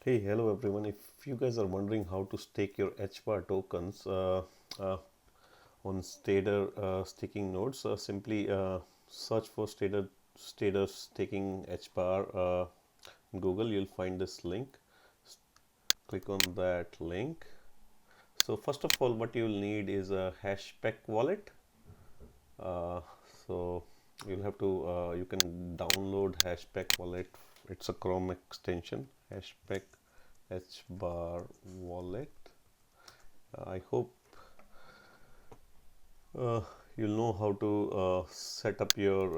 Hey, hello everyone. If you guys are wondering how to stake your HBAR tokens uh, on Stader staking nodes, simply search for Stader staking HBAR in Google. You'll find this link. Click on that link. So first of all, what you'll need is a Hashpack wallet. Uh, so you'll have to you can download Hashpack wallet. It's a Chrome extension. Hashpack HBAR wallet. I hope uh, you'll know how to set up your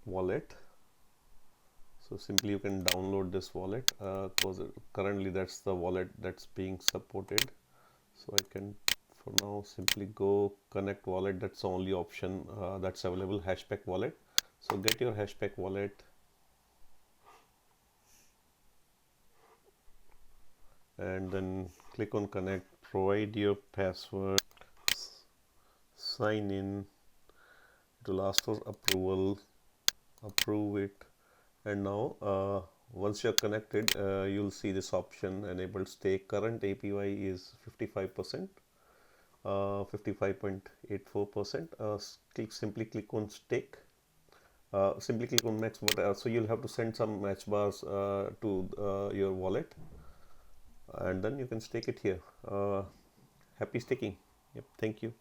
wallet. So simply you can download this wallet because currently that's the wallet that's being supported. So I can for now simply go connect wallet. That's the only option that's available, Hashpack wallet. So get your Hashpack wallet and then click on connect, provide your password, sign in. It will ask for approval, approve it, and now once you're connected you'll see this option enabled stake. Current APY is 55%, 55.84%. Simply click on stake. Simply click on next, but so you'll have to send some match bars to your wallet, and then you can stake it here. Happy staking. Yep, thank you.